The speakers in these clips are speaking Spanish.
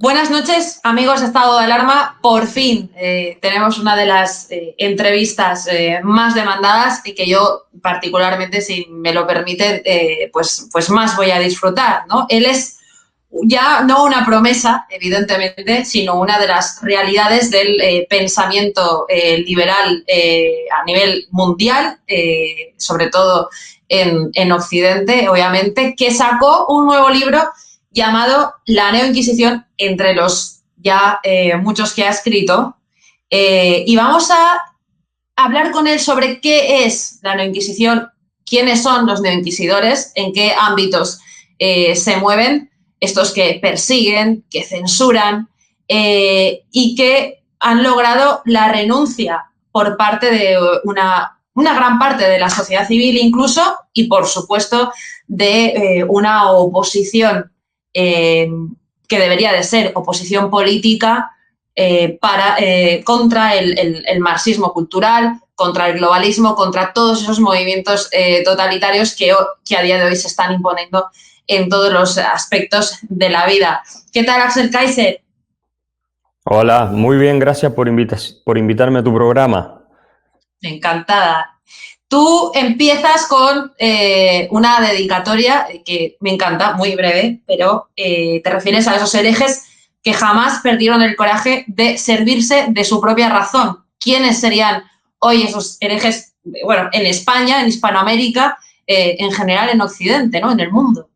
Buenas noches, amigos de Estado de Alarma. Por fin tenemos una de las entrevistas más demandadas y que yo particularmente, si me lo permite, pues más voy a disfrutar, ¿no? Él es ya no una promesa, evidentemente, sino una de las realidades del pensamiento liberal a nivel mundial, sobre todo en Occidente, obviamente, que sacó un nuevo libro llamado La Neoinquisición, entre los ya muchos que ha escrito. Y vamos a hablar con él sobre qué es la Neoinquisición, quiénes son los neoinquisidores, en qué ámbitos se mueven, estos que persiguen, que censuran y que han logrado la renuncia por parte de una gran parte de la sociedad civil incluso y, por supuesto, de una oposición que debería de ser oposición política contra el marxismo cultural, contra el globalismo, contra todos esos movimientos totalitarios que a día de hoy se están imponiendo en todos los aspectos de la vida. ¿Qué tal, Axel Kaiser? Hola, muy bien, gracias por invitarme a tu programa. Encantada. Tú empiezas con una dedicatoria que me encanta, muy breve, pero te refieres a esos herejes que jamás perdieron el coraje de servirse de su propia razón. ¿Quiénes serían hoy esos herejes, bueno, en España, en Hispanoamérica, en general en Occidente, ¿no? En el mundo?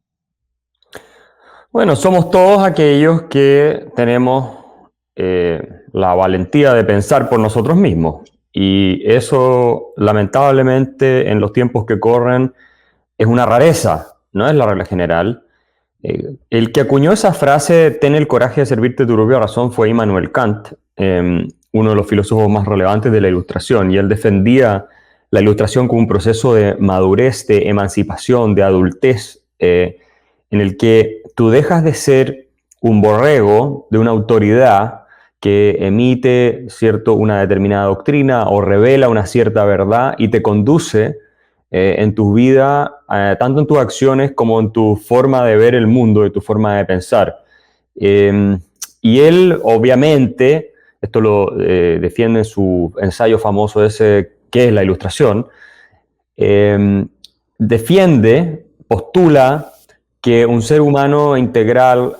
Bueno, somos todos aquellos que tenemos la valentía de pensar por nosotros mismos. Y eso, lamentablemente, en los tiempos que corren, es una rareza, no es la regla general. El que acuñó esa frase, ten el coraje de servirte de tu propia razón, fue Immanuel Kant, uno de los filósofos más relevantes de la Ilustración, y él defendía la Ilustración como un proceso de madurez, de emancipación, de adultez, en el que tú dejas de ser un borrego de una autoridad que emite una determinada doctrina o revela una cierta verdad y te conduce en tu vida, tanto en tus acciones como en tu forma de ver el mundo y tu forma de pensar. Y él, obviamente, esto lo defiende en su ensayo famoso ese, ¿qué es la Ilustración? Defiende, postula que un ser humano integral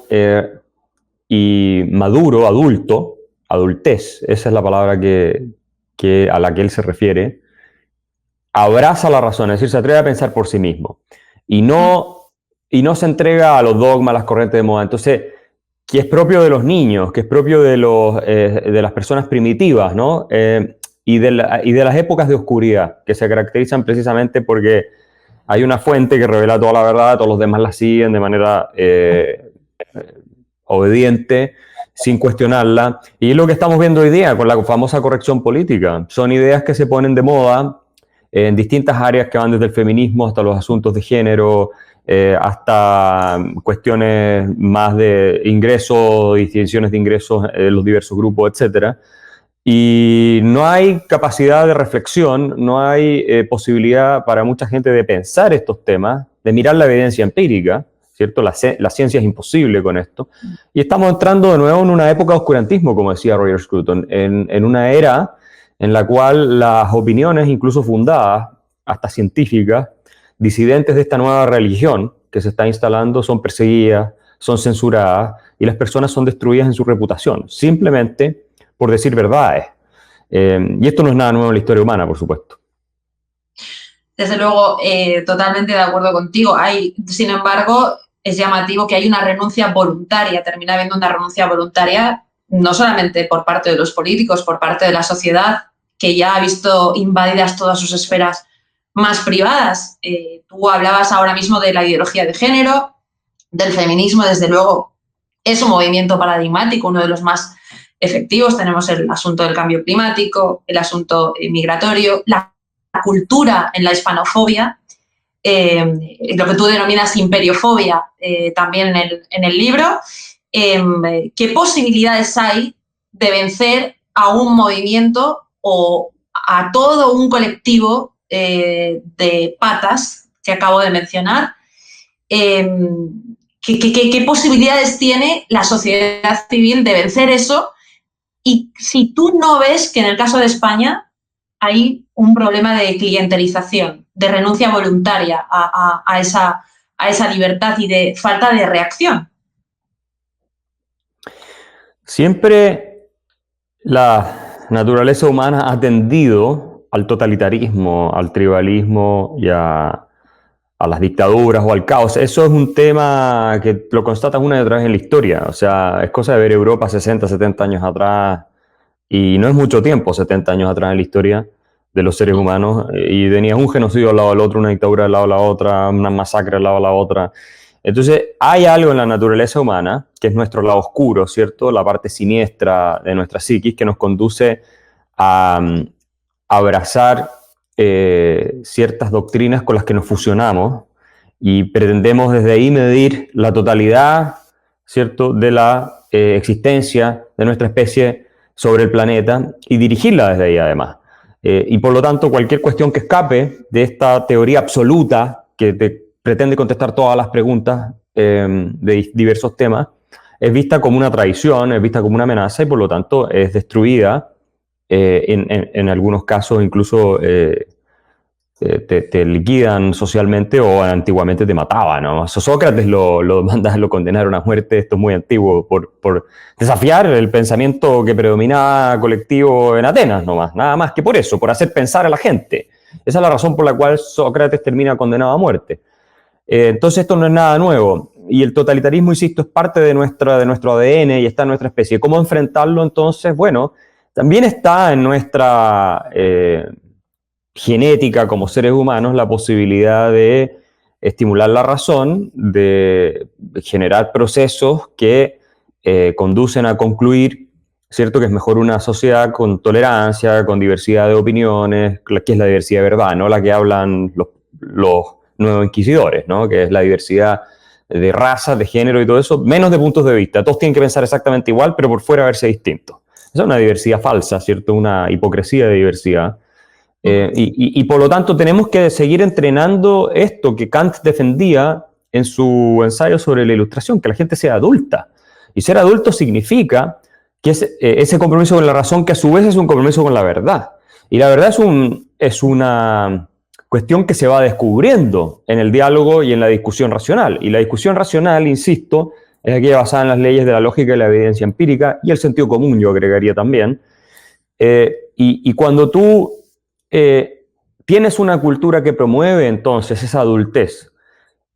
y maduro, adulto, adultez, esa es la palabra a la que él se refiere, abraza la razón, es decir, se atreve a pensar por sí mismo y no se entrega a los dogmas, a las corrientes de moda. Entonces, que es propio de los niños, que es propio de las personas primitivas, ¿no? Y de las épocas de oscuridad, que se caracterizan precisamente porque hay una fuente que revela toda la verdad, todos los demás la siguen de manera obediente, sin cuestionarla. Y es lo que estamos viendo hoy día con la famosa corrección política. Son ideas que se ponen de moda en distintas áreas que van desde el feminismo hasta los asuntos de género, hasta cuestiones más de ingresos, distinciones de ingresos en los diversos grupos, etcétera. Y no hay capacidad de reflexión, no hay posibilidad para mucha gente de pensar estos temas, de mirar la evidencia empírica, ¿cierto? La ciencia es imposible con esto. Y estamos entrando de nuevo en una época de oscurantismo, como decía Roger Scruton, en una era en la cual las opiniones, incluso fundadas, hasta científicas, disidentes de esta nueva religión que se está instalando, son perseguidas, son censuradas y las personas son destruidas en su reputación, simplemente por decir verdades. Y esto no es nada nuevo en la historia humana, por supuesto. Desde luego, totalmente de acuerdo contigo. Sin embargo, es llamativo que hay una renuncia voluntaria, termina habiendo una renuncia voluntaria, no solamente por parte de los políticos, por parte de la sociedad, que ya ha visto invadidas todas sus esferas más privadas. Tú hablabas ahora mismo de la ideología de género, del feminismo, desde luego, es un movimiento paradigmático, uno de los más efectivos. Tenemos el asunto del cambio climático, el asunto migratorio, la cultura en la hispanofobia, lo que tú denominas imperiofobia también en el libro. ¿Qué posibilidades hay de vencer a un movimiento o a todo un colectivo de patas que acabo de mencionar? ¿Qué posibilidades tiene la sociedad civil de vencer eso? Y si tú no ves que en el caso de España hay un problema de clientelización, de renuncia voluntaria a esa libertad y de falta de reacción. Siempre la naturaleza humana ha tendido al totalitarismo, al tribalismo y a las dictaduras o al caos. Eso es un tema que lo constatas una y otra vez en la historia. O sea, es cosa de ver Europa 60, 70 años atrás, y no es mucho tiempo, 70 años atrás en la historia de los seres humanos, y tenías un genocidio al lado del otro, una dictadura al lado de la otra, una masacre al lado de la otra. Entonces, hay algo en la naturaleza humana, que es nuestro lado oscuro, ¿cierto? La parte siniestra de nuestra psiquis, que nos conduce a abrazar ciertas doctrinas con las que nos fusionamos y pretendemos desde ahí medir la totalidad, ¿cierto?, de la existencia de nuestra especie sobre el planeta y dirigirla desde ahí además. Y por lo tanto, cualquier cuestión que escape de esta teoría absoluta que te pretende contestar todas las preguntas de diversos temas, es vista como una traición, es vista como una amenaza y por lo tanto es destruida. En algunos casos incluso te liquidan socialmente o antiguamente te mataban, ¿no? Sócrates lo condenaron a muerte, esto es muy antiguo, por desafiar el pensamiento que predominaba colectivo en Atenas nomás, nada más que por eso, por hacer pensar a la gente. Esa es la razón por la cual Sócrates termina condenado a muerte. Entonces esto no es nada nuevo y el totalitarismo, insisto, es parte de nuestro ADN y está en nuestra especie. ¿Cómo enfrentarlo entonces? Bueno, también está en nuestra genética como seres humanos la posibilidad de estimular la razón, de generar procesos que conducen a concluir, ¿cierto?, que es mejor una sociedad con tolerancia, con diversidad de opiniones, que es la diversidad de verdad, no la que hablan los nuevos inquisidores, ¿no?, que es la diversidad de razas, de género y todo eso, menos de puntos de vista. Todos tienen que pensar exactamente igual, pero por fuera verse distintos. Esa es una diversidad falsa, ¿cierto?, una hipocresía de diversidad. Y por lo tanto tenemos que seguir entrenando esto que Kant defendía en su ensayo sobre la Ilustración, que la gente sea adulta. Y ser adulto significa que es ese compromiso con la razón, que a su vez es un compromiso con la verdad. Y la verdad es una cuestión que se va descubriendo en el diálogo y en la discusión racional. Y la discusión racional, insisto, es aquella basada en las leyes de la lógica y la evidencia empírica y el sentido común, yo agregaría también. Y cuando tú tienes una cultura que promueve entonces esa adultez,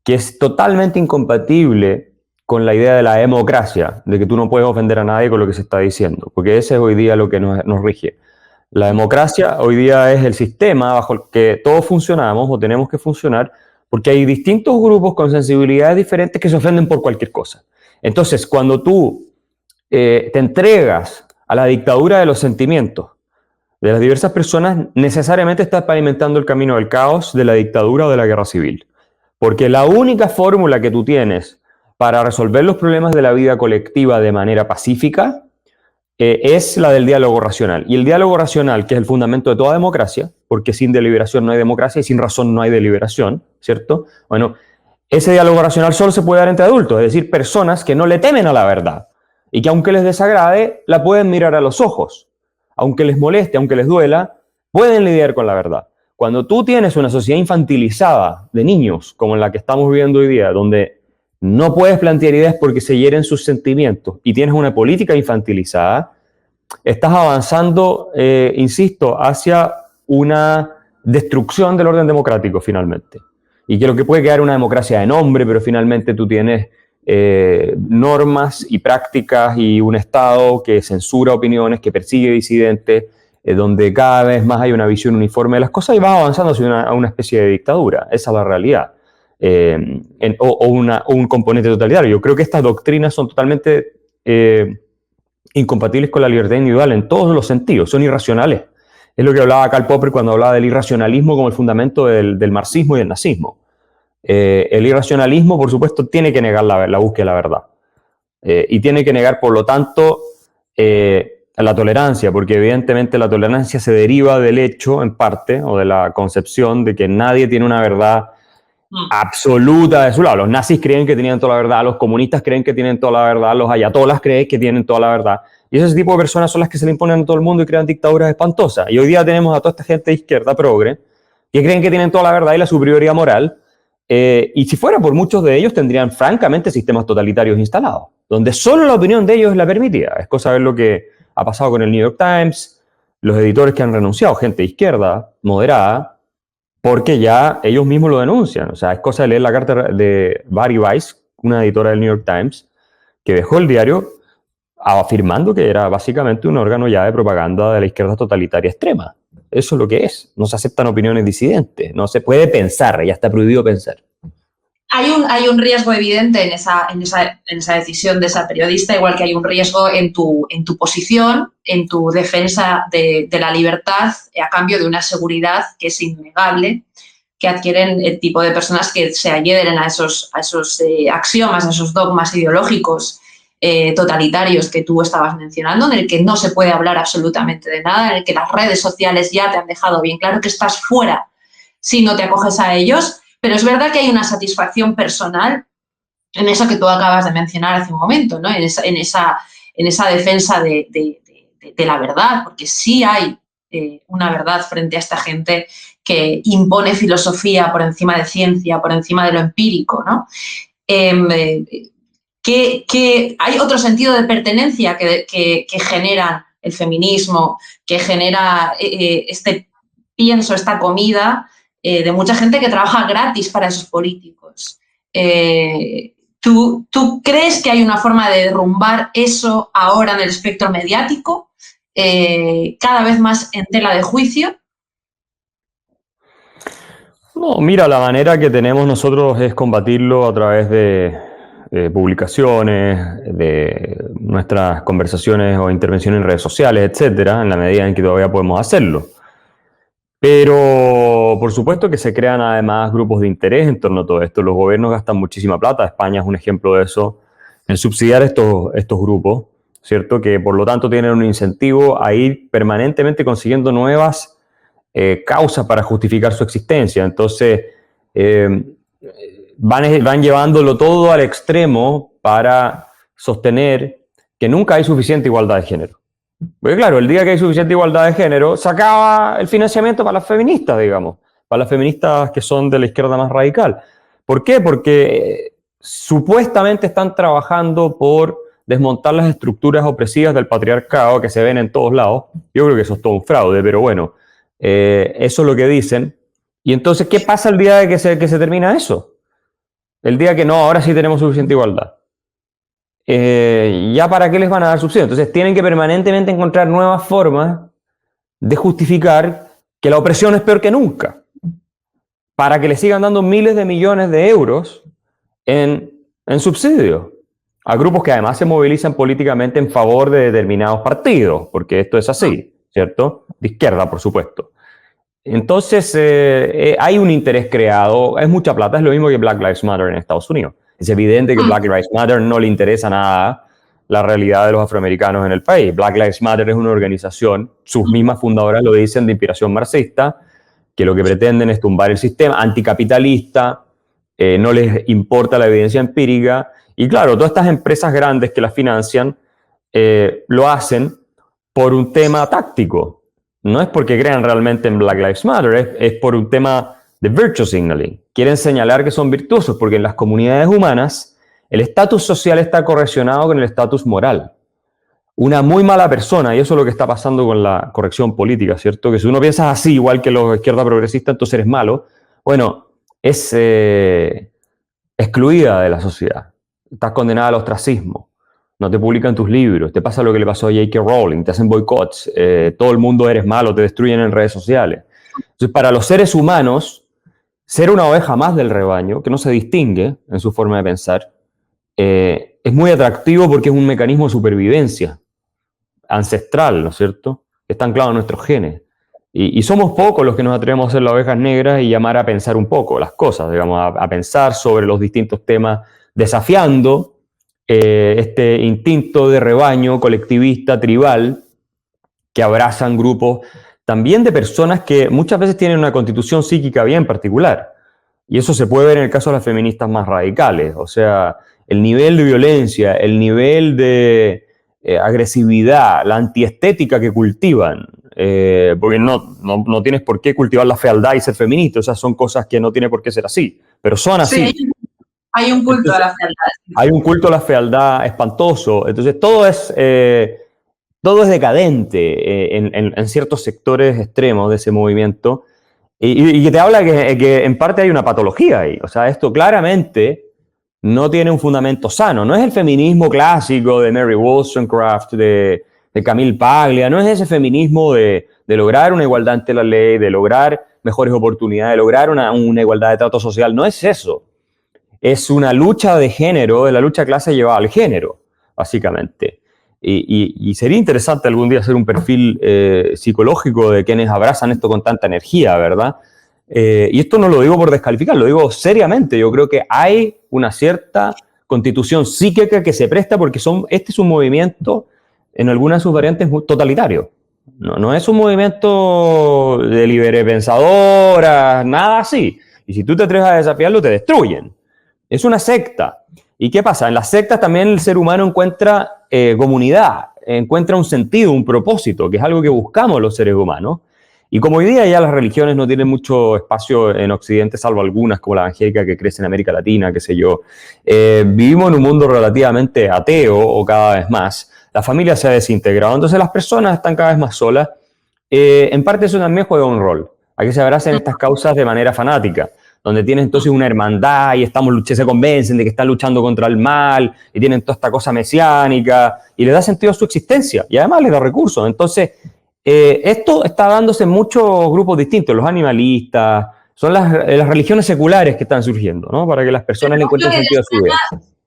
que es totalmente incompatible con la idea de la democracia, de que tú no puedes ofender a nadie con lo que se está diciendo, porque ese es hoy día lo que nos rige. La democracia hoy día es el sistema bajo el que todos funcionamos o tenemos que funcionar, porque hay distintos grupos con sensibilidades diferentes que se ofenden por cualquier cosa. Entonces, cuando tú te entregas a la dictadura de los sentimientos de las diversas personas, necesariamente estás pavimentando el camino del caos, de la dictadura o de la guerra civil. Porque la única fórmula que tú tienes para resolver los problemas de la vida colectiva de manera pacífica es la del diálogo racional. Y el diálogo racional, que es el fundamento de toda democracia, porque sin deliberación no hay democracia y sin razón no hay deliberación, ¿cierto? Bueno, ese diálogo racional solo se puede dar entre adultos, es decir, personas que no le temen a la verdad y que aunque les desagrade, la pueden mirar a los ojos. Aunque les moleste, aunque les duela, pueden lidiar con la verdad. Cuando tú tienes una sociedad infantilizada de niños, como en la que estamos viviendo hoy día, donde no puedes plantear ideas porque se hieren sus sentimientos y tienes una política infantilizada, estás avanzando, insisto, hacia una destrucción del orden democrático finalmente. Y que lo que puede quedar una democracia de nombre, pero finalmente tú tienes normas y prácticas y un Estado que censura opiniones, que persigue disidentes, donde cada vez más hay una visión uniforme de las cosas y vas avanzando hacia una especie de dictadura. Esa es la realidad. O un componente totalitario. Yo creo que estas doctrinas son totalmente incompatibles con la libertad individual en todos los sentidos, son irracionales. Es lo que hablaba Karl Popper cuando hablaba del irracionalismo como el fundamento del marxismo y del nazismo. El irracionalismo, por supuesto, tiene que negar la búsqueda de la verdad. Y tiene que negar, por lo tanto, la tolerancia, porque evidentemente la tolerancia se deriva del hecho, en parte, o de la concepción de que nadie tiene una verdad absoluta de su lado. Los nazis creen que tenían toda la verdad, los comunistas creen que tienen toda la verdad, los ayatolas creen que tienen toda la verdad. Y ese tipo de personas son las que se le imponen a todo el mundo y crean dictaduras espantosas. Y hoy día tenemos a toda esta gente de izquierda progre que creen que tienen toda la verdad y la superioridad moral. Y si fuera por muchos de ellos, tendrían francamente sistemas totalitarios instalados, donde solo la opinión de ellos es la permitida. Es cosa de ver lo que ha pasado con el New York Times, los editores que han renunciado, gente de izquierda, moderada, porque ya ellos mismos lo denuncian. O sea, es cosa de leer la carta de Bari Weiss, una editora del New York Times, que dejó el diario afirmando que era básicamente un órgano ya de propaganda de la izquierda totalitaria extrema. Eso es lo que es. No se aceptan opiniones disidentes. No se puede pensar. Ya está prohibido pensar. Hay un riesgo evidente en esa decisión de esa periodista, igual que hay un riesgo en tu posición, en tu defensa de la libertad a cambio de una seguridad que es innegable, que adquieren el tipo de personas que se adhieren a esos axiomas, a esos dogmas ideológicos totalitarios que tú estabas mencionando, en el que no se puede hablar absolutamente de nada, en el que las redes sociales ya te han dejado bien claro que estás fuera si no te acoges a ellos. Pero es verdad que hay una satisfacción personal en eso que tú acabas de mencionar hace un momento, ¿no? en esa defensa de la verdad, porque sí hay una verdad frente a esta gente que impone filosofía por encima de ciencia, por encima de lo empírico, ¿no? Que hay otro sentido de pertenencia que genera el feminismo, que genera esta comida de mucha gente que trabaja gratis para esos políticos. ¿Tú crees que hay una forma de derrumbar eso ahora en el espectro mediático, cada vez más en tela de juicio? No, mira, la manera que tenemos nosotros es combatirlo a través de publicaciones, de nuestras conversaciones o intervenciones en redes sociales, etcétera, en la medida en que todavía podemos hacerlo. Pero por supuesto que se crean además grupos de interés en torno a todo esto. Los gobiernos gastan muchísima plata. España es un ejemplo de eso, en subsidiar estos grupos, ¿cierto? Que por lo tanto tienen un incentivo a ir permanentemente consiguiendo nuevas causas para justificar su existencia. Entonces, van llevándolo todo al extremo para sostener que nunca hay suficiente igualdad de género. Porque claro, el día que hay suficiente igualdad de género, se acaba el financiamiento para las feministas, digamos, para las feministas que son de la izquierda más radical. ¿Por qué? Porque supuestamente están trabajando por desmontar las estructuras opresivas del patriarcado que se ven en todos lados. Yo creo que eso es todo un fraude, pero bueno, eso es lo que dicen. Y entonces, ¿qué pasa el día de que se termina eso? El día que no, ahora sí tenemos suficiente igualdad. ¿Ya para qué les van a dar subsidio? Entonces tienen que permanentemente encontrar nuevas formas de justificar que la opresión es peor que nunca, para que le sigan dando miles de millones de euros en subsidio a grupos que además se movilizan políticamente en favor de determinados partidos, porque esto es así, ¿cierto? De izquierda, por supuesto. Entonces, hay un interés creado, es mucha plata, es lo mismo que Black Lives Matter en Estados Unidos. Es evidente que Black Lives Matter no le interesa nada la realidad de los afroamericanos en el país. Black Lives Matter es una organización, sus mismas fundadoras lo dicen, de inspiración marxista, que lo que pretenden es tumbar el sistema anticapitalista, no les importa la evidencia empírica. Y claro, todas estas empresas grandes que las financian lo hacen por un tema táctico. No es porque crean realmente en Black Lives Matter, es por un tema de virtue signaling. Quieren señalar que son virtuosos porque en las comunidades humanas el estatus social está correlacionado con el estatus moral. Una muy mala persona, y eso es lo que está pasando con la corrección política, ¿cierto? Que si uno piensa así, igual que los de izquierda progresista, entonces eres malo. Bueno, es excluida de la sociedad. Estás condenada al ostracismo. No te publican tus libros, te pasa lo que le pasó a J.K. Rowling, te hacen boicots, todo el mundo eres malo, te destruyen en redes sociales. Entonces, para los seres humanos, ser una oveja más del rebaño, que no se distingue en su forma de pensar, es muy atractivo porque es un mecanismo de supervivencia ancestral, ¿no es cierto? Está anclado en nuestros genes. Y somos pocos los que nos atrevemos a ser las ovejas negras y llamar a pensar un poco las cosas, digamos, a pensar sobre los distintos temas, desafiando este instinto de rebaño colectivista, tribal, que abrazan grupos también de personas que muchas veces tienen una constitución psíquica bien particular. Y eso se puede ver en el caso de las feministas más radicales. O sea, el nivel de violencia, el nivel de agresividad, la antiestética que cultivan, porque no tienes por qué cultivar la fealdad y ser feminista. O sea, son cosas que no tiene por qué ser así, pero son así. Sí, hay un culto a la fealdad. Hay un culto a la fealdad espantoso. Entonces, todo es decadente en ciertos sectores extremos de ese movimiento. Y que te habla que en parte hay una patología ahí. O sea, esto claramente no tiene un fundamento sano. No es el feminismo clásico de Mary Wollstonecraft, de Camille Paglia. No es ese feminismo de lograr una igualdad ante la ley, de lograr mejores oportunidades, de lograr una igualdad de trato social. No es eso. Es una lucha de género, de la lucha de clase llevada al género, básicamente. Y sería interesante algún día hacer un perfil psicológico de quienes abrazan esto con tanta energía, ¿verdad? Y esto no lo digo por descalificar, lo digo seriamente. Yo creo que hay una cierta constitución psíquica que se presta porque este es un movimiento, en algunas de sus variantes, totalitario. No es un movimiento de libre pensadoras, nada así. Y si tú te atreves a desafiarlo, te destruyen. Es una secta. ¿Y qué pasa? En las sectas también el ser humano encuentra comunidad, encuentra un sentido, un propósito, que es algo que buscamos los seres humanos. Y como hoy día ya las religiones no tienen mucho espacio en Occidente, salvo algunas como la evangélica que crece en América Latina, qué sé yo, vivimos en un mundo relativamente ateo o cada vez más. La familia se ha desintegrado, entonces las personas están cada vez más solas. En parte eso también juega un rol, a que se abracen estas causas de manera fanática, donde tienen entonces una hermandad y se convencen de que están luchando contra el mal y tienen toda esta cosa mesiánica y le da sentido a su existencia y además les da recursos. Entonces, esto está dándose en muchos grupos distintos, los animalistas, son las religiones seculares que están surgiendo, ¿no? Para que las personas le encuentren sentido a su vida.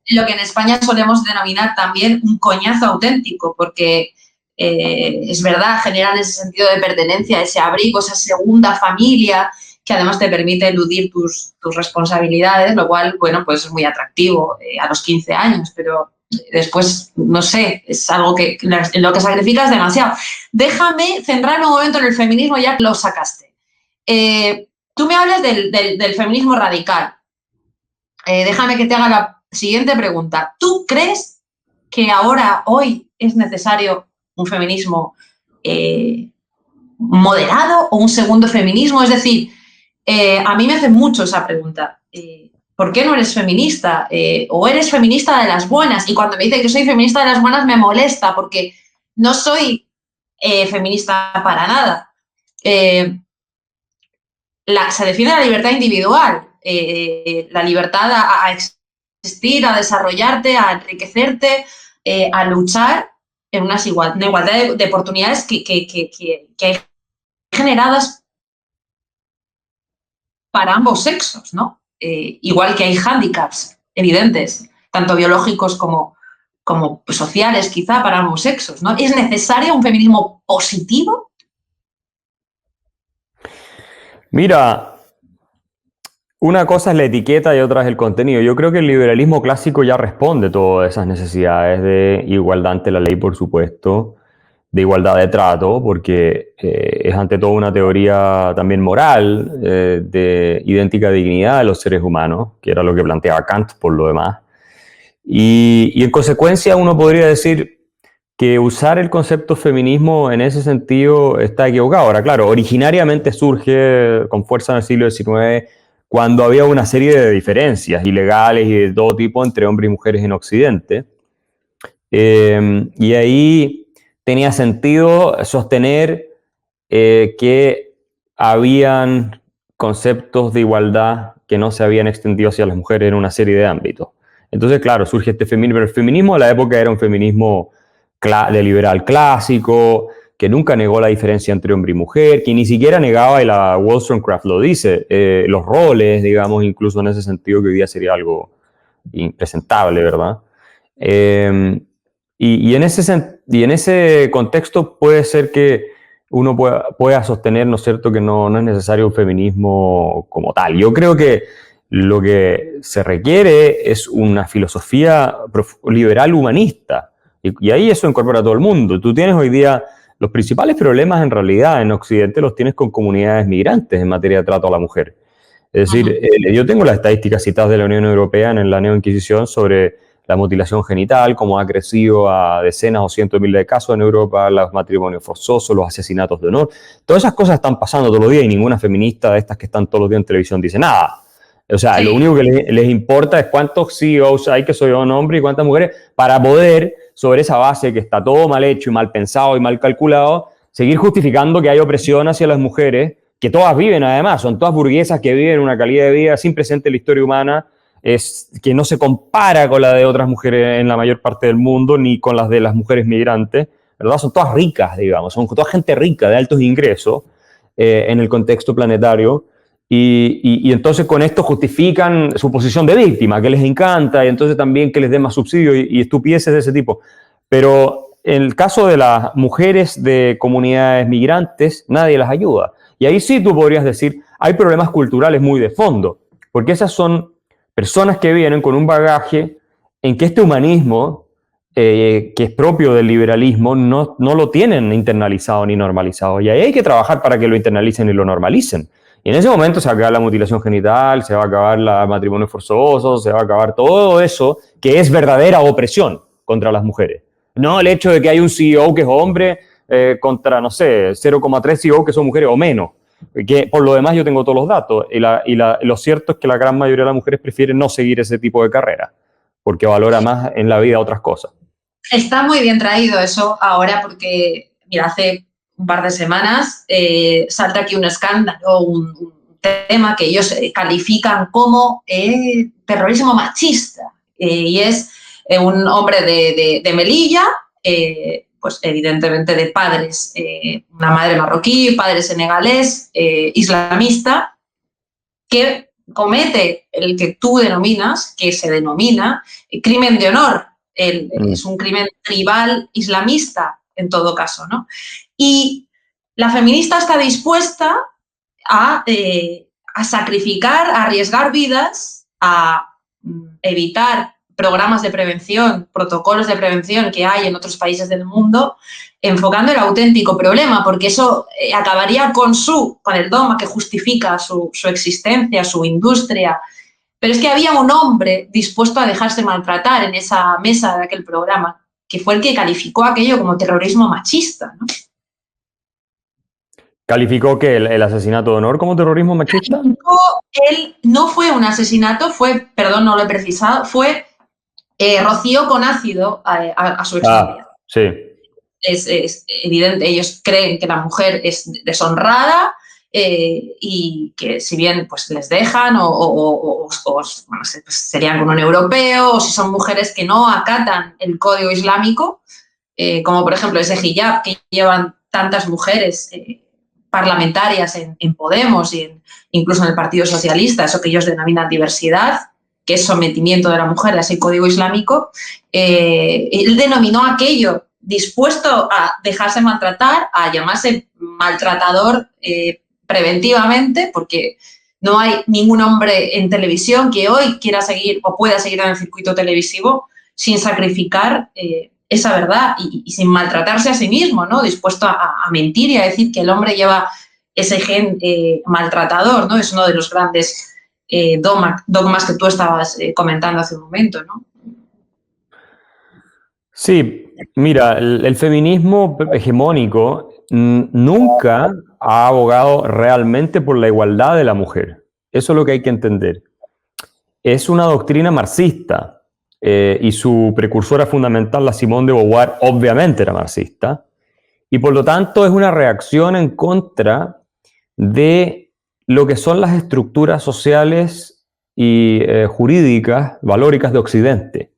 Lo que en España solemos denominar también un coñazo auténtico, porque es verdad, generan ese sentido de pertenencia, ese abrigo, esa segunda familia, que además te permite eludir tus responsabilidades, lo cual, bueno, pues es muy atractivo a los 15 años, pero después, no sé, es algo en lo que sacrificas demasiado. Déjame centrarme un momento en el feminismo, ya que lo sacaste. Tú me hablas del feminismo radical. Déjame que te haga la siguiente pregunta. ¿Tú crees que hoy, es necesario un feminismo moderado o un segundo feminismo? Es decir, a mí me hace mucho esa pregunta. ¿Por qué no eres feminista? ¿O eres feminista de las buenas? Y cuando me dicen que soy feminista de las buenas me molesta porque no soy feminista para nada. Se defiende la libertad individual, la libertad a existir, a desarrollarte, a enriquecerte, a luchar en una igualdad de oportunidades que hay generadas para ambos sexos, ¿no? Igual que hay hándicaps evidentes, tanto biológicos como sociales, quizá, para ambos sexos, ¿no? ¿Es necesario un feminismo positivo? Mira, una cosa es la etiqueta y otra es el contenido. Yo creo que el liberalismo clásico ya responde a todas esas necesidades de igualdad ante la ley, por supuesto, de igualdad de trato, porque es ante todo una teoría también moral de idéntica dignidad de los seres humanos, que era lo que planteaba Kant por lo demás. Y en consecuencia uno podría decir que usar el concepto feminismo en ese sentido está equivocado. Ahora, claro, originariamente surge con fuerza en el siglo XIX, cuando había una serie de diferencias ilegales y de todo tipo entre hombres y mujeres en Occidente. Y ahí tenía sentido sostener que habían conceptos de igualdad que no se habían extendido hacia las mujeres en una serie de ámbitos. Entonces, claro, surge este feminismo, pero el feminismo de la época era un feminismo de liberal clásico, que nunca negó la diferencia entre hombre y mujer, que ni siquiera negaba, y la Wollstonecraft lo dice, los roles, digamos, incluso en ese sentido que hoy día sería algo impresentable, ¿verdad? Y en ese contexto puede ser que uno pueda sostener, ¿no es cierto?, que no es necesario un feminismo como tal. Yo creo que lo que se requiere es una filosofía liberal humanista, y ahí eso incorpora a todo el mundo. Tú tienes hoy día los principales problemas en realidad en Occidente los tienes con comunidades migrantes en materia de trato a la mujer. Es decir, yo tengo las estadísticas citadas de la Unión Europea en la Neo-Inquisición sobre la mutilación genital, cómo ha crecido a decenas o cientos de miles de casos en Europa, los matrimonios forzosos, los asesinatos de honor. Todas esas cosas están pasando todos los días y ninguna feminista de estas que están todos los días en televisión dice nada. O sea, sí. Lo único que les importa es cuántos CEOs hay, que soy un hombre, y cuántas mujeres, para poder, sobre esa base que está todo mal hecho y mal pensado y mal calculado, seguir justificando que hay opresión hacia las mujeres, que todas viven además, son todas burguesas que viven una calidad de vida sin presente en la historia humana, que no se compara con la de otras mujeres en la mayor parte del mundo, ni con las de las mujeres migrantes, ¿verdad? Son todas ricas, digamos, son toda gente rica, de altos ingresos, en el contexto planetario, y entonces con esto justifican su posición de víctima, que les encanta, y entonces también que les den más subsidios y estupideces de ese tipo. Pero en el caso de las mujeres de comunidades migrantes, nadie las ayuda. Y ahí sí tú podrías decir, hay problemas culturales muy de fondo, porque esas son personas que vienen con un bagaje en que este humanismo, que es propio del liberalismo, no lo tienen internalizado ni normalizado. Y ahí hay que trabajar para que lo internalicen y lo normalicen. Y en ese momento se va a acabar la mutilación genital, se va a acabar el matrimonio forzoso, se va a acabar todo eso que es verdadera opresión contra las mujeres. No el hecho de que hay un CEO que es hombre contra, no sé, 0,3 CEO que son mujeres o menos. Que por lo demás yo tengo todos los datos. Y lo cierto es que la gran mayoría de las mujeres prefieren no seguir ese tipo de carrera, porque valora más en la vida otras cosas. Está muy bien traído eso ahora porque, mira, hace un par de semanas salta aquí un escándalo, un tema que ellos califican como terrorismo machista. Y es un hombre de Melilla, pues evidentemente de padres, una madre marroquí, padre senegalés, islamista, que comete el que tú denominas, que se denomina crimen de honor. Es un crimen tribal islamista, en todo caso, ¿no? Y la feminista está dispuesta a sacrificar, a arriesgar vidas, a evitar programas de prevención, protocolos de prevención que hay en otros países del mundo, enfocando el auténtico problema, porque eso acabaría con el dogma que justifica su existencia, su industria. Pero es que había un hombre dispuesto a dejarse maltratar en esa mesa de aquel programa, que fue el que calificó aquello como terrorismo machista, ¿no? ¿Calificó que el asesinato de honor como terrorismo machista? Él no fue un asesinato, perdón, no lo he precisado, fue rocío con ácido a su exnovia. Sí. Es evidente, ellos creen que la mujer es deshonrada y que si bien pues les dejan o bueno, pues serían con un europeo, o si son mujeres que no acatan el código islámico, como por ejemplo ese hijab que llevan tantas mujeres parlamentarias en Podemos y incluso en el Partido Socialista, eso que ellos denominan diversidad, que es sometimiento de la mujer a ese código islámico, él denominó aquello dispuesto a dejarse maltratar, a llamarse maltratador preventivamente, porque no hay ningún hombre en televisión que hoy quiera seguir o pueda seguir en el circuito televisivo sin sacrificar esa verdad y sin maltratarse a sí mismo, ¿no? Dispuesto a mentir y a decir que el hombre lleva ese gen maltratador, ¿no? Es uno de los grandes dogmas que tú estabas comentando hace un momento, ¿no? Sí, mira, el feminismo hegemónico nunca ha abogado realmente por la igualdad de la mujer. Eso es lo que hay que entender. Es una doctrina marxista y su precursora fundamental, la Simone de Beauvoir, obviamente era marxista, y por lo tanto es una reacción en contra de lo que son las estructuras sociales y jurídicas, valóricas de Occidente.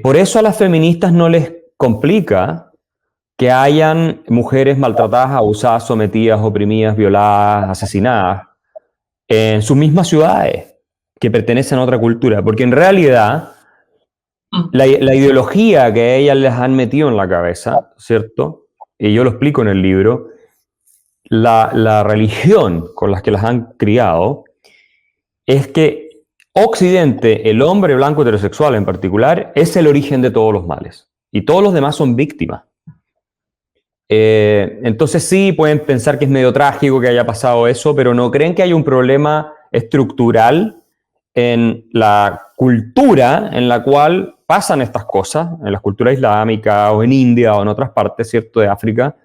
Por eso a las feministas no les complica que hayan mujeres maltratadas, abusadas, sometidas, oprimidas, violadas, asesinadas en sus mismas ciudades que pertenecen a otra cultura, porque en realidad la ideología que ellas les han metido en la cabeza, ¿cierto? Y yo lo explico en el libro, la religión con la que las han criado es que Occidente, el hombre blanco heterosexual en particular, es el origen de todos los males. Y todos los demás son víctimas. Entonces sí, pueden pensar que es medio trágico que haya pasado eso, pero no creen que hay un problema estructural en la cultura en la cual pasan estas cosas, en la cultura islámica o en India o en otras partes, ¿cierto?, de África.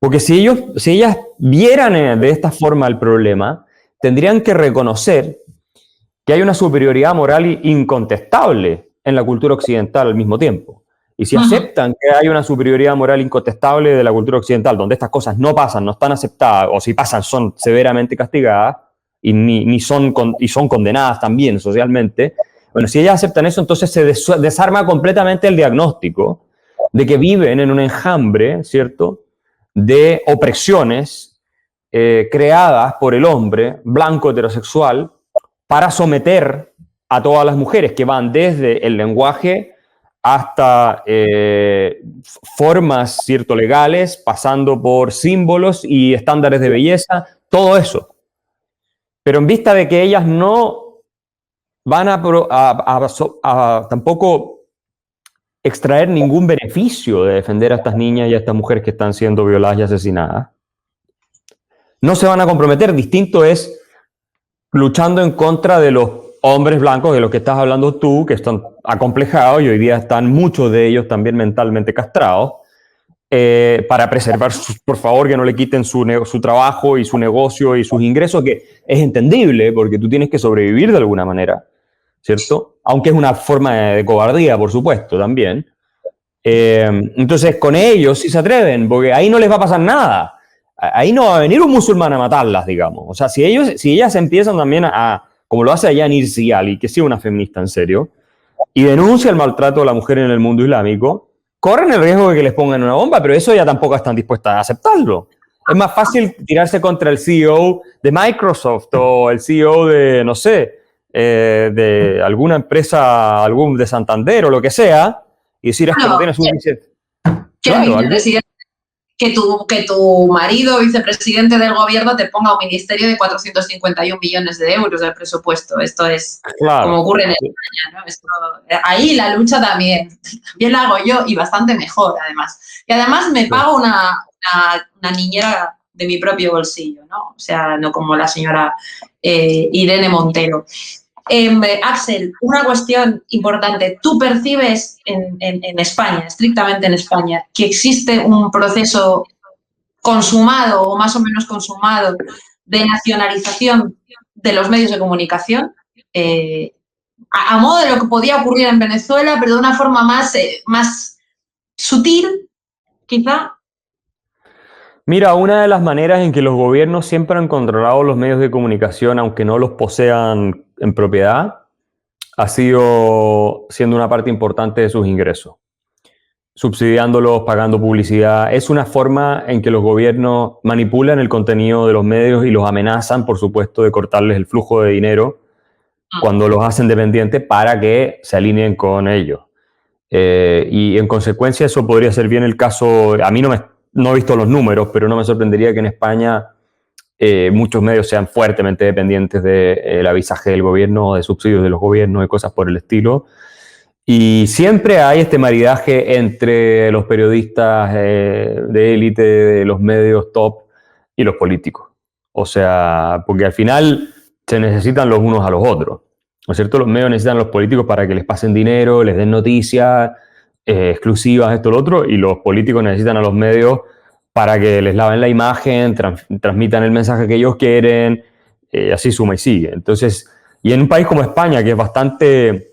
Porque si ellas vieran de esta forma el problema, tendrían que reconocer que hay una superioridad moral incontestable en la cultura occidental al mismo tiempo. Y si aceptan que hay una superioridad moral incontestable de la cultura occidental, donde estas cosas no pasan, no están aceptadas, o si pasan son severamente castigadas y son condenadas también socialmente, bueno, si ellas aceptan eso, entonces se desarma completamente el diagnóstico de que viven en un enjambre, ¿cierto?, de opresiones creadas por el hombre blanco heterosexual para someter a todas las mujeres, que van desde el lenguaje hasta formas, ¿cierto?, legales, pasando por símbolos y estándares de belleza, todo eso. Pero en vista de que ellas no van a tampoco extraer ningún beneficio de defender a estas niñas y a estas mujeres que están siendo violadas y asesinadas, no se van a comprometer. Distinto es luchando en contra de los hombres blancos de los que estás hablando tú, que están acomplejados y hoy día están muchos de ellos también mentalmente castrados, para preservar, por favor, que no le quiten su trabajo y su negocio y sus ingresos, que es entendible porque tú tienes que sobrevivir de alguna manera, ¿cierto? Aunque es una forma de cobardía, por supuesto, también. Entonces, con ellos sí se atreven, porque ahí no les va a pasar nada. Ahí no va a venir un musulmán a matarlas, digamos. O sea, si ellas empiezan también como lo hace allá Nirsi Ali, que sí es una feminista en serio, y denuncia el maltrato de la mujer en el mundo islámico, corren el riesgo de que les pongan una bomba, pero eso ya tampoco están dispuestas a aceptarlo. Es más fácil tirarse contra el CEO de Microsoft o el CEO de, no sé, de alguna empresa, de Santander o lo que sea, y decir, es que no tienes suficiente. Claro, que tu marido, vicepresidente del gobierno, te ponga un ministerio de 451 millones de euros del presupuesto. Esto es como ocurre en España, ¿no? Ahí la lucha también la hago yo y bastante mejor, además. Y además me pago una niñera de mi propio bolsillo, ¿no? O sea, no como la señora Irene Montero. Axel, una cuestión importante. ¿Tú percibes en España, estrictamente en España, que existe un proceso consumado o más o menos consumado de nacionalización de los medios de comunicación? A modo de lo que podía ocurrir en Venezuela, pero de una forma más sutil, quizá. Mira, una de las maneras en que los gobiernos siempre han controlado los medios de comunicación, aunque no los posean en propiedad, ha sido siendo una parte importante de sus ingresos, subsidiándolos, pagando publicidad. Es una forma en que los gobiernos manipulan el contenido de los medios y los amenazan, por supuesto, de cortarles el flujo de dinero cuando los hacen dependientes para que se alineen con ellos. Y en consecuencia eso podría ser bien el caso. A mí no he visto los números, pero no me sorprendería que en España muchos medios sean fuertemente dependientes del avisaje del gobierno, de subsidios de los gobiernos y cosas por el estilo. Y siempre hay este maridaje entre los periodistas de élite, de los medios top y los políticos. O sea, porque al final se necesitan los unos a los otros, ¿no es cierto? Los medios necesitan a los políticos para que les pasen dinero, les den noticias exclusivas, esto, lo otro, y los políticos necesitan a los medios para que les laven la imagen, transmitan el mensaje que ellos quieren, así suma y sigue. Entonces, y en un país como España, que es bastante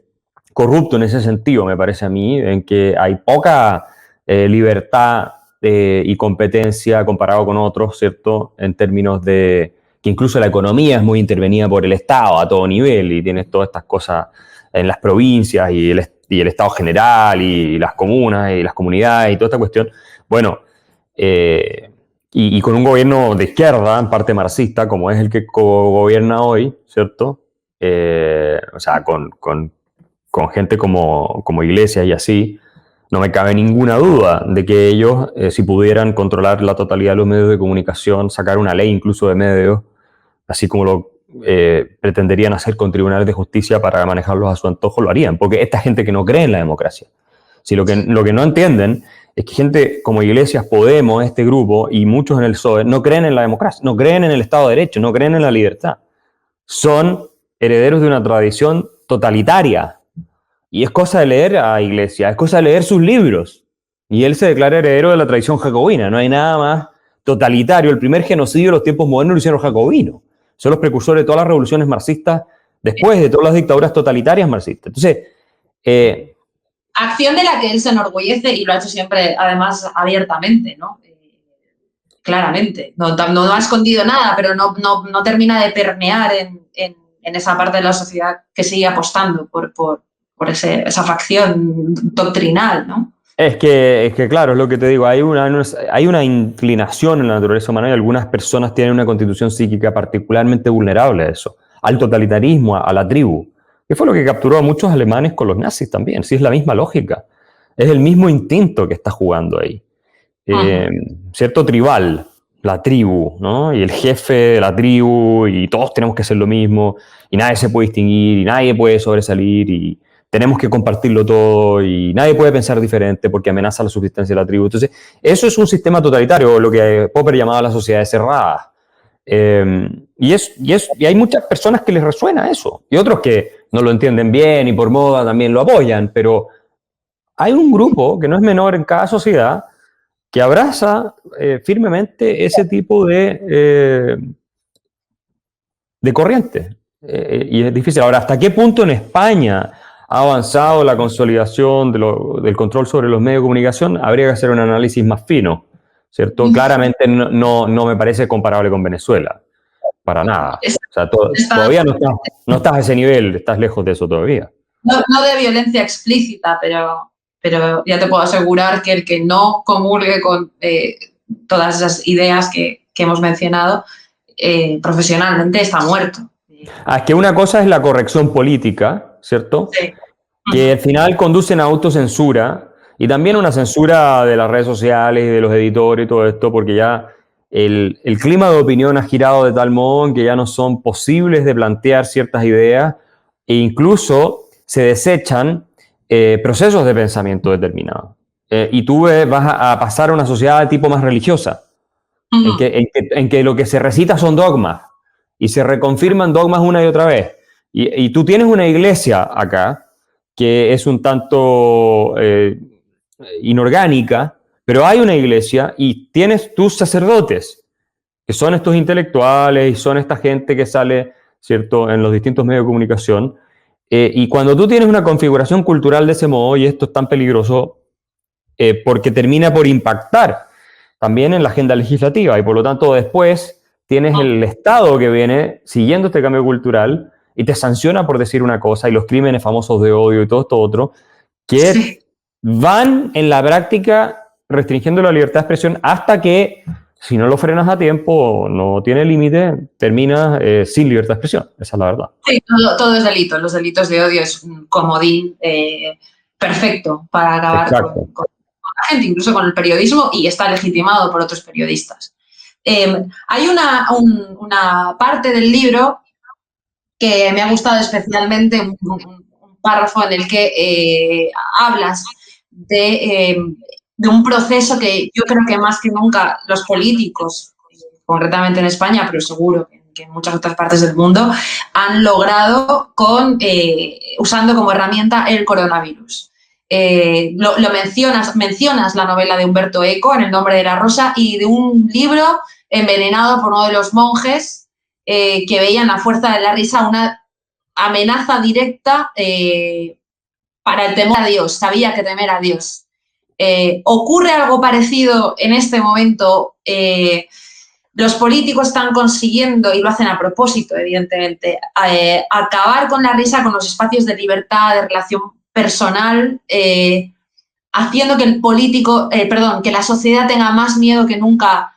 corrupto en ese sentido, me parece a mí, en que hay poca libertad y competencia comparado con otros, ¿cierto? En términos de que incluso la economía es muy intervenida por el Estado a todo nivel y tienes todas estas cosas en las provincias y el Estado general y las comunas y las comunidades y toda esta cuestión. Bueno, y con un gobierno de izquierda, en parte marxista, como es el que gobierna hoy, ¿cierto? O sea, con gente como Iglesias y así, no me cabe ninguna duda de que ellos, si pudieran controlar la totalidad de los medios de comunicación, sacar una ley incluso de medios, así como lo pretenderían hacer con tribunales de justicia para manejarlos a su antojo, lo harían, porque esta gente que no cree en la democracia. Si lo que no entienden es que gente como Iglesias, Podemos, este grupo, y muchos en el PSOE, no creen en la democracia, no creen en el Estado de Derecho, no creen en la libertad. Son herederos de una tradición totalitaria. Y es cosa de leer a Iglesias, es cosa de leer sus libros. Y él se declara heredero de la tradición jacobina. No hay nada más totalitario. El primer genocidio de los tiempos modernos lo hicieron los jacobinos. Son los precursores de todas las revoluciones marxistas, después de todas las dictaduras totalitarias marxistas. Entonces, acción de la que él se enorgullece y lo ha hecho siempre, además, abiertamente, ¿no? Claramente. No ha escondido nada, pero no termina de permear en esa parte de la sociedad que sigue apostando por esa facción doctrinal, ¿no? Es que claro, es lo que te digo, hay una inclinación en la naturaleza humana y algunas personas tienen una constitución psíquica particularmente vulnerable a eso, al totalitarismo, a la tribu, que fue lo que capturó a muchos alemanes con los nazis también. Sí, es la misma lógica, es el mismo instinto que está jugando ahí. Cierto tribal, la tribu, ¿no? Y el jefe de la tribu, y todos tenemos que hacer lo mismo, y nadie se puede distinguir, y nadie puede sobresalir, y tenemos que compartirlo todo, y nadie puede pensar diferente porque amenaza la subsistencia de la tribu. Entonces, eso es un sistema totalitario, lo que Popper llamaba la sociedad cerrada. Y hay muchas personas que les resuena eso, y otros que no lo entienden bien y por moda también lo apoyan, pero hay un grupo que no es menor en cada sociedad que abraza firmemente ese tipo de corriente. Y es difícil. Ahora, ¿hasta qué punto en España ha avanzado la consolidación del control sobre los medios de comunicación? Habría que hacer un análisis más fino, ¿cierto? Claramente no me parece comparable con Venezuela, para nada. O sea, todavía no estás a ese nivel, estás lejos de eso todavía. No de violencia explícita, pero ya te puedo asegurar que el que no comulgue con todas esas ideas que hemos mencionado, profesionalmente está muerto. Es que una cosa es la corrección política, ¿cierto? Sí. Que al final conducen a autocensura y también una censura de las redes sociales y de los editores y todo esto, porque ya el clima de opinión ha girado de tal modo que ya no son posibles de plantear ciertas ideas e incluso se desechan procesos de pensamiento determinados. Y tú vas a pasar a una sociedad de tipo más religiosa, en que lo que se recita son dogmas y se reconfirman dogmas una y otra vez. Y tú tienes una iglesia acá que es un tanto inorgánica, pero hay una iglesia y tienes tus sacerdotes, que son estos intelectuales y son esta gente que sale, ¿cierto?, en los distintos medios de comunicación. Y cuando tú tienes una configuración cultural de ese modo, y esto es tan peligroso, porque termina por impactar también en la agenda legislativa, y por lo tanto después tienes el Estado que viene siguiendo este cambio cultural y te sanciona por decir una cosa, y los crímenes famosos de odio y todo esto otro, que van en la práctica restringiendo la libertad de expresión hasta que, si no lo frenas a tiempo, no tiene límite, terminas sin libertad de expresión. Esa es la verdad. Sí, todo es delito. Los delitos de odio es un comodín perfecto para acabar con la gente, incluso con el periodismo, y está legitimado por otros periodistas. Hay una parte del libro que me ha gustado especialmente, un párrafo en el que hablas de un proceso que yo creo que más que nunca los políticos, concretamente en España, pero seguro que en muchas otras partes del mundo, han logrado usando como herramienta el coronavirus. Lo mencionas la novela de Humberto Eco, En el nombre de la rosa, y de un libro envenenado por uno de los monjes que veían la fuerza de la risa una amenaza directa para el temor a Dios, sabía que temer a Dios. ¿Ocurre algo parecido en este momento? Los políticos están consiguiendo, y lo hacen a propósito, evidentemente, acabar con la risa, con los espacios de libertad, de relación personal, haciendo que que la sociedad tenga más miedo que nunca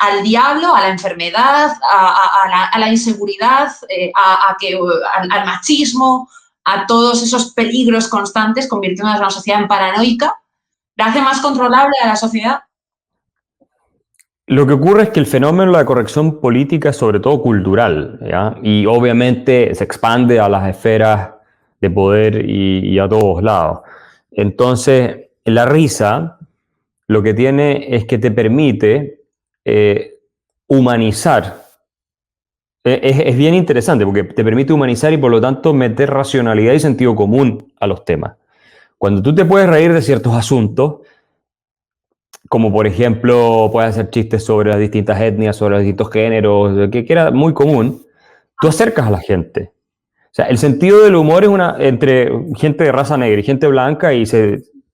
al diablo, a la enfermedad, a la inseguridad, al machismo, a todos esos peligros constantes, convirtiendo a una sociedad en paranoica. ¿La hace más controlable a la sociedad? Lo que ocurre es que el fenómeno de la corrección política es sobre todo cultural, ¿ya? Y obviamente se expande a las esferas de poder y a todos lados. Entonces, la risa lo que tiene es que te permite humanizar. Es bien interesante porque te permite humanizar y por lo tanto meter racionalidad y sentido común a los temas. Cuando tú te puedes reír de ciertos asuntos, como por ejemplo puedes hacer chistes sobre las distintas etnias, sobre los distintos géneros, que era muy común, tú acercas a la gente. O sea, el sentido del humor es entre gente de raza negra y gente blanca y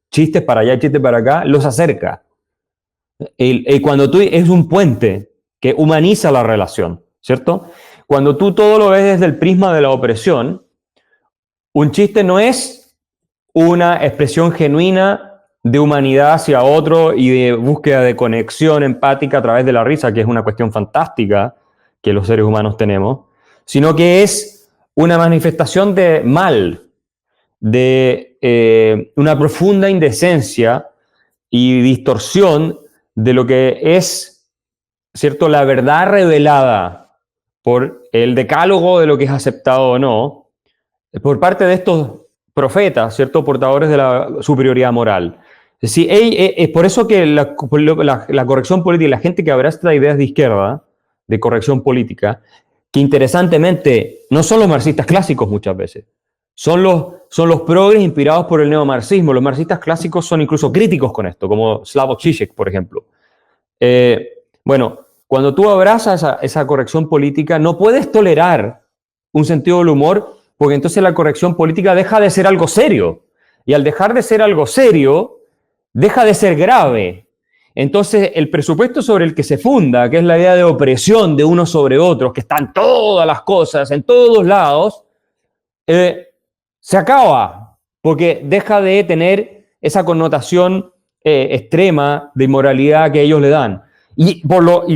chistes para allá, chistes para acá, los acerca. Cuando tú es un puente que humaniza la relación, ¿cierto? Cuando tú todo lo ves desde el prisma de la opresión, un chiste no es una expresión genuina de humanidad hacia otro y de búsqueda de conexión empática a través de la risa, que es una cuestión fantástica que los seres humanos tenemos, sino que es una manifestación de mal, de una profunda indecencia y distorsión de lo que es, ¿cierto?, la verdad revelada por el decálogo de lo que es aceptado o no, por parte de estos profetas, ¿cierto?, portadores de la superioridad moral. Es decir, es por eso que la corrección política y la gente que abraza estas ideas de izquierda, de corrección política, que interesantemente no son los marxistas clásicos muchas veces, son los progres inspirados por el neomarxismo. Los marxistas clásicos son incluso críticos con esto, como Slavoj Žižek, por ejemplo. Bueno, cuando tú abrazas esa corrección política, no puedes tolerar un sentido del humor, porque entonces la corrección política deja de ser algo serio. Y al dejar de ser algo serio, deja de ser grave. Entonces, el presupuesto sobre el que se funda, que es la idea de opresión de unos sobre otros, que están todas las cosas en todos lados, se acaba, porque deja de tener esa connotación extrema de inmoralidad que ellos le dan. Y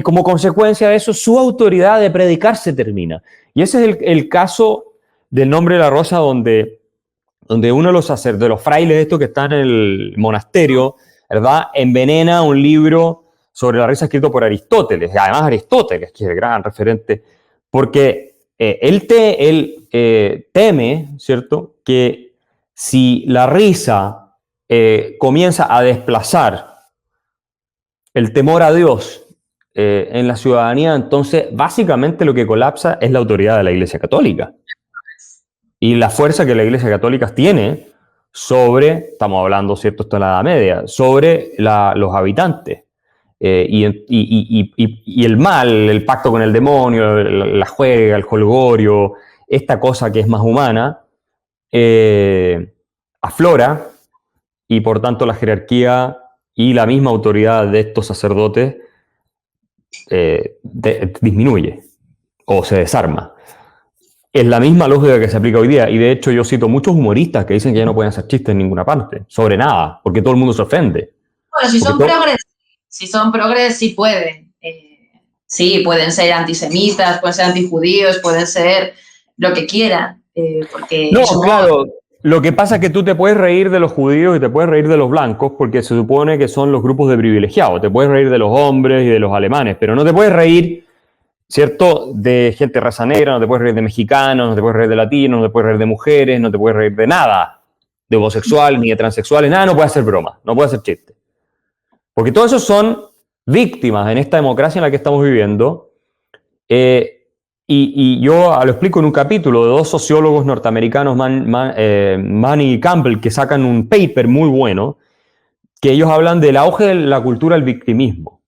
como consecuencia de eso, su autoridad de predicar se termina. Y ese es el caso del Nombre de la Rosa, donde uno de los frailes estos que están en el monasterio, ¿verdad?, envenena un libro sobre la risa escrito por Aristóteles. Además Aristóteles, que es el gran referente, porque él teme, ¿cierto?, que si la risa comienza a desplazar el temor a Dios en la ciudadanía, entonces básicamente lo que colapsa es la autoridad de la Iglesia Católica. Y la fuerza que la Iglesia Católica tiene sobre, estamos hablando, ¿cierto?, esto en la Edad Media, sobre los habitantes. Y el mal, el pacto con el demonio, la juega, el jolgorio, esta cosa que es más humana, aflora, y por tanto la jerarquía y la misma autoridad de estos sacerdotes disminuye o se desarma. Es la misma lógica que se aplica hoy día, y de hecho yo cito muchos humoristas que dicen que ya no pueden hacer chistes en ninguna parte, sobre nada, porque todo el mundo se ofende. Bueno, si son progres, sí pueden. Sí, pueden ser antisemitas, pueden ser antijudíos, pueden ser lo que quieran. Porque no, claro, lo que pasa es que tú te puedes reír de los judíos y te puedes reír de los blancos porque se supone que son los grupos de privilegiados. Te puedes reír de los hombres y de los alemanes, pero no te puedes reír, ¿cierto?, de gente de raza negra, no te puedes reír de mexicanos, no te puedes reír de latinos, no te puedes reír de mujeres, no te puedes reír de nada, de homosexual ni de transexuales, nada, no puedes hacer broma, no puedes hacer chiste. Porque todos esos son víctimas en esta democracia en la que estamos viviendo. Y yo lo explico en un capítulo de dos sociólogos norteamericanos, Mann y Campbell, que sacan un paper muy bueno, que ellos hablan del auge de la cultura del victimismo.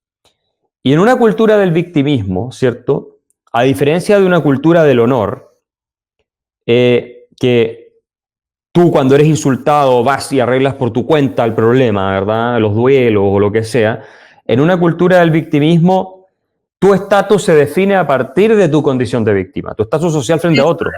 Y en una cultura del victimismo, ¿cierto?, a diferencia de una cultura del honor, que tú cuando eres insultado vas y arreglas por tu cuenta el problema, ¿verdad?, los duelos o lo que sea, en una cultura del victimismo, tu estatus se define a partir de tu condición de víctima, tu estatus social frente a otros.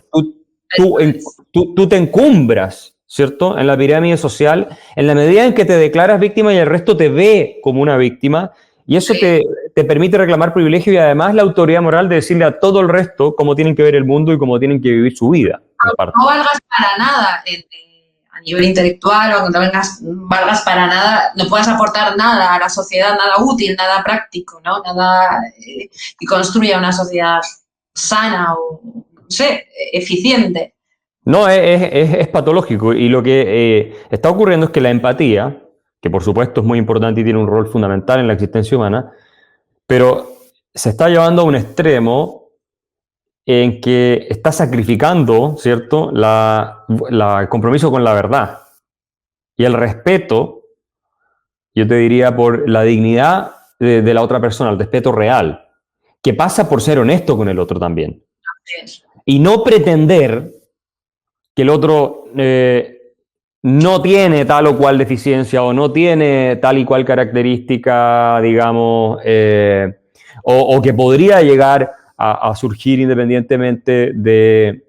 Tú te encumbras, ¿cierto?, en la pirámide social, en la medida en que te declaras víctima y el resto te ve como una víctima, y eso te permite reclamar privilegio y además la autoridad moral de decirle a todo el resto cómo tienen que ver el mundo y cómo tienen que vivir su vida. No valgas para nada a nivel intelectual, o no valgas para nada, no puedas aportar nada a la sociedad, nada útil, nada práctico, ¿no? Nada que construya una sociedad sana o, no sé, eficiente. No, es patológico, y lo que está ocurriendo es que la empatía, que por supuesto es muy importante y tiene un rol fundamental en la existencia humana, pero se está llevando a un extremo en que está sacrificando, ¿cierto?, el compromiso con la verdad y el respeto, yo te diría, por la dignidad de la otra persona, el respeto real, que pasa por ser honesto con el otro también. Y no pretender que el otro no tiene tal o cual deficiencia o no tiene tal y cual característica, digamos, o que podría llegar a surgir independientemente de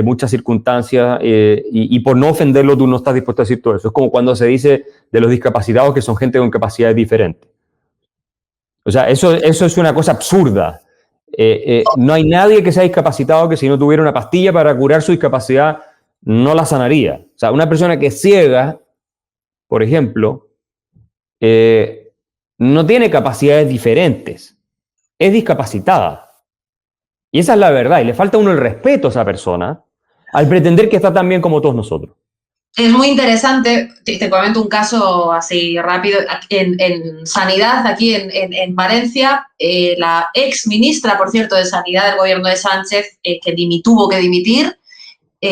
muchas circunstancias y por no ofenderlo tú no estás dispuesto a decir todo eso. Es como cuando se dice de los discapacitados que son gente con capacidades diferentes. O sea, eso es una cosa absurda. No hay nadie que sea discapacitado que si no tuviera una pastilla para curar su discapacidad no la sanaría. O sea, una persona que es ciega, por ejemplo, no tiene capacidades diferentes, es discapacitada. Y esa es la verdad, y le falta a uno el respeto a esa persona al pretender que está tan bien como todos nosotros. Es muy interesante, te comento un caso así rápido. En Sanidad, aquí en Valencia, la ex ministra, por cierto, de Sanidad del gobierno de Sánchez, que tuvo que dimitir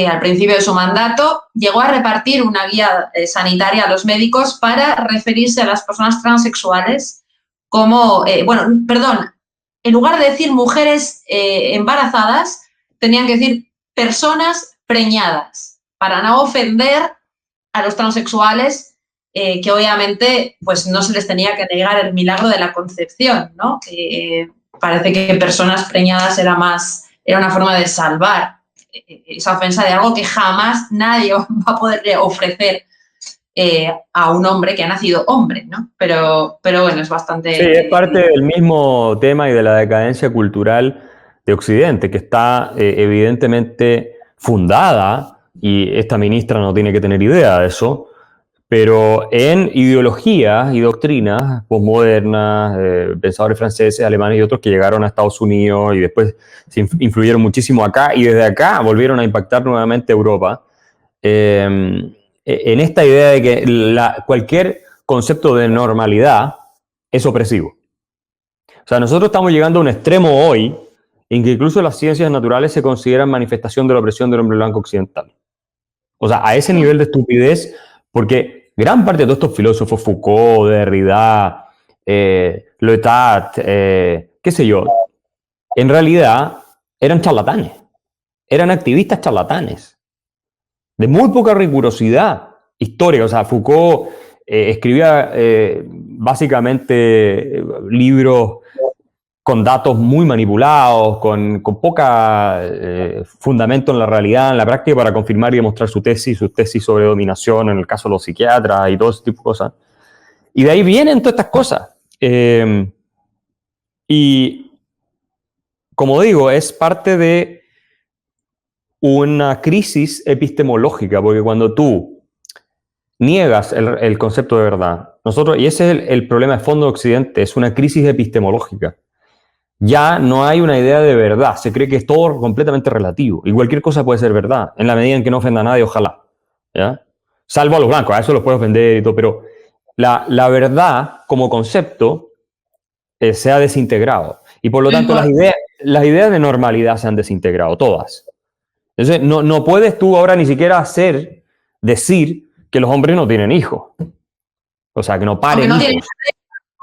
al principio de su mandato, llegó a repartir una guía sanitaria a los médicos para referirse a las personas transexuales como, en lugar de decir mujeres embarazadas, tenían que decir personas preñadas, para no ofender a los transexuales, que obviamente pues no se les tenía que negar el milagro de la concepción, ¿no? Parece que personas preñadas era una forma de salvar esa ofensa de algo que jamás nadie va a poderle ofrecer a un hombre que ha nacido hombre, ¿no? Pero bueno, es bastante... Sí, es parte del mismo tema y de la decadencia cultural de Occidente, que está evidentemente fundada, y esta ministra no tiene que tener idea de eso, pero en ideologías y doctrinas posmodernas, pensadores franceses, alemanes y otros que llegaron a Estados Unidos y después se influyeron muchísimo acá y desde acá volvieron a impactar nuevamente Europa, en esta idea de que cualquier concepto de normalidad es opresivo. O sea, nosotros estamos llegando a un extremo hoy en que incluso las ciencias naturales se consideran manifestación de la opresión del hombre blanco occidental. O sea, a ese nivel de estupidez, porque gran parte de todos estos filósofos, Foucault, Derrida, Letard, qué sé yo, en realidad eran charlatanes, eran activistas charlatanes, de muy poca rigurosidad histórica. O sea, Foucault escribía básicamente libros con datos muy manipulados, con poca fundamento en la realidad, en la práctica, para confirmar y demostrar sus tesis sobre dominación, en el caso de los psiquiatras y todo ese tipo de cosas. Y de ahí vienen todas estas cosas. Y, como digo, es parte de una crisis epistemológica, porque cuando tú niegas el concepto de verdad, y ese es el problema de fondo de Occidente, es una crisis epistemológica. Ya no hay una idea de verdad, se cree que es todo completamente relativo y cualquier cosa puede ser verdad, en la medida en que no ofenda a nadie, ojalá, ¿ya? Salvo a los blancos, a eso los puede ofender y todo, pero la verdad como concepto se ha desintegrado y por lo tanto las ideas de normalidad se han desintegrado, todas. Entonces no puedes tú ahora ni siquiera decir que los hombres no tienen hijos, o sea, que no paren hijos.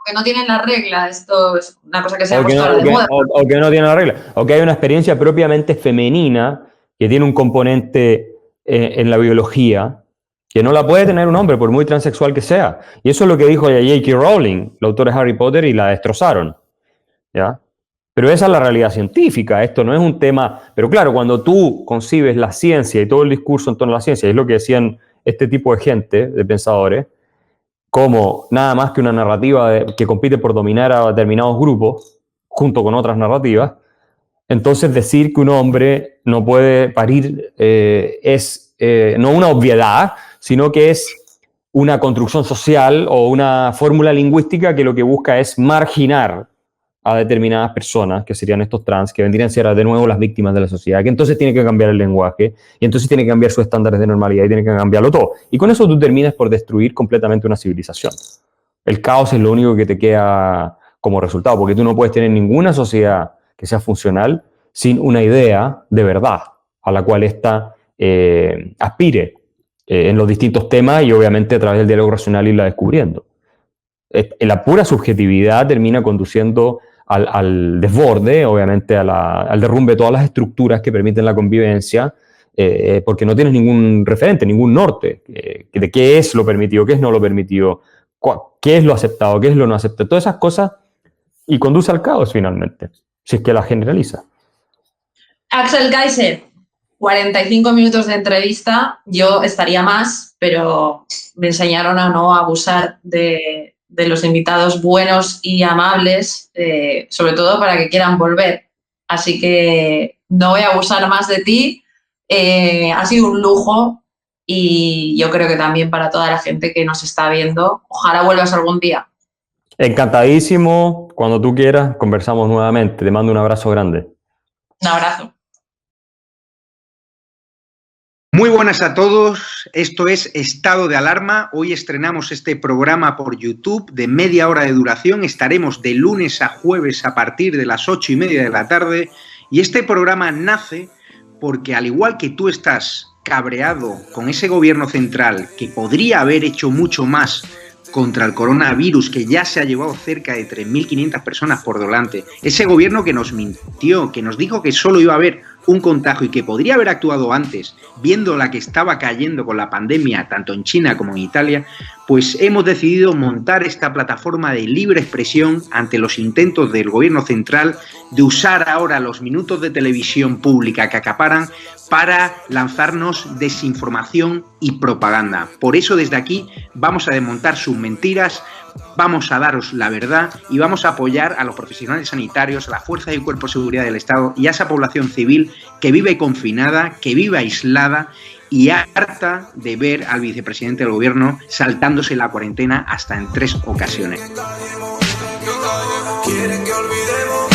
Que no tienen la regla, esto es una cosa que se ha puesto ahora de moda. O que no tienen la regla, o que hay una experiencia propiamente femenina que tiene un componente en la biología que no la puede tener un hombre, por muy transexual que sea. Y eso es lo que dijo J.K. Rowling, la autora de Harry Potter, y la destrozaron, ¿ya? Pero esa es la realidad científica, esto no es un tema... Pero claro, cuando tú concibes la ciencia y todo el discurso en torno a la ciencia, y es lo que decían este tipo de gente, de pensadores, como nada más que una narrativa que compite por dominar a determinados grupos, junto con otras narrativas, entonces decir que un hombre no puede parir es no una obviedad, sino que es una construcción social o una fórmula lingüística que lo que busca es marginar a determinadas personas, que serían estos trans, que vendrían a ser de nuevo las víctimas de la sociedad, que entonces tiene que cambiar el lenguaje, y entonces tiene que cambiar sus estándares de normalidad, y tiene que cambiarlo todo. Y con eso tú terminas por destruir completamente una civilización. El caos es lo único que te queda como resultado, porque tú no puedes tener ninguna sociedad que sea funcional sin una idea de verdad a la cual ésta aspire en los distintos temas y obviamente a través del diálogo racional irla descubriendo. La pura subjetividad termina conduciendo al desborde, obviamente al derrumbe de todas las estructuras que permiten la convivencia, porque no tienes ningún referente, ningún norte de qué es lo permitido, qué es no lo permitido, qué es lo aceptado, qué es lo no aceptado, todas esas cosas, y conduce al caos finalmente, si es que la generaliza. Axel Kaiser, 45 minutos de entrevista, yo estaría más, pero me enseñaron a no abusar de los invitados buenos y amables, sobre todo para que quieran volver. Así que no voy a abusar más de ti. Ha sido un lujo y yo creo que también para toda la gente que nos está viendo. Ojalá vuelvas algún día. Encantadísimo, cuando tú quieras conversamos nuevamente. Te mando un abrazo grande. Un abrazo. Muy buenas a todos, esto es Estado de Alarma. Hoy estrenamos este programa por YouTube de media hora de duración. Estaremos de lunes a jueves a partir de las 8:30 de la tarde. Y este programa nace porque, al igual que tú estás cabreado con ese gobierno central que podría haber hecho mucho más contra el coronavirus, que ya se ha llevado cerca de 3.500 personas por delante, ese gobierno que nos mintió, que nos dijo que solo iba a haber un contagio y que podría haber actuado antes, viendo la que estaba cayendo con la pandemia tanto en China como en Italia, pues hemos decidido montar esta plataforma de libre expresión ante los intentos del gobierno central de usar ahora los minutos de televisión pública que acaparan para lanzarnos desinformación y propaganda. Por eso desde aquí vamos a desmontar sus mentiras, vamos a daros la verdad y vamos a apoyar a los profesionales sanitarios, a las fuerzas y cuerpos de seguridad del Estado y a esa población civil que vive confinada, que vive aislada y harta de ver al vicepresidente del gobierno saltándose la cuarentena hasta en 3 ocasiones. Quieren que olvidemos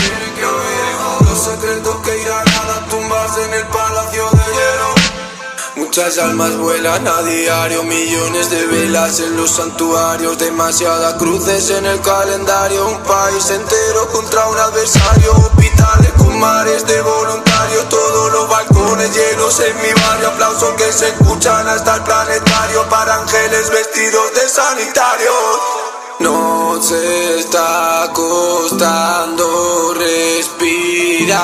los secretos que irán a tumbarse en el palacio de hielo. Muchas almas vuelan a diario, millones de velas en los santuarios, demasiadas cruces en el calendario, un país entero contra un adversario, hospitales con mares de voluntarios, todos los balcones llenos en mi barrio, aplausos que se escuchan hasta el planetario, para ángeles vestidos de sanitarios. Nos está costando respirar.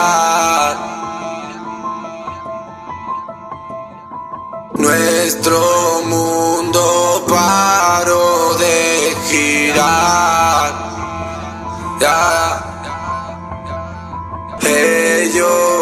Nuestro mundo paró de girar. Ya. Ellos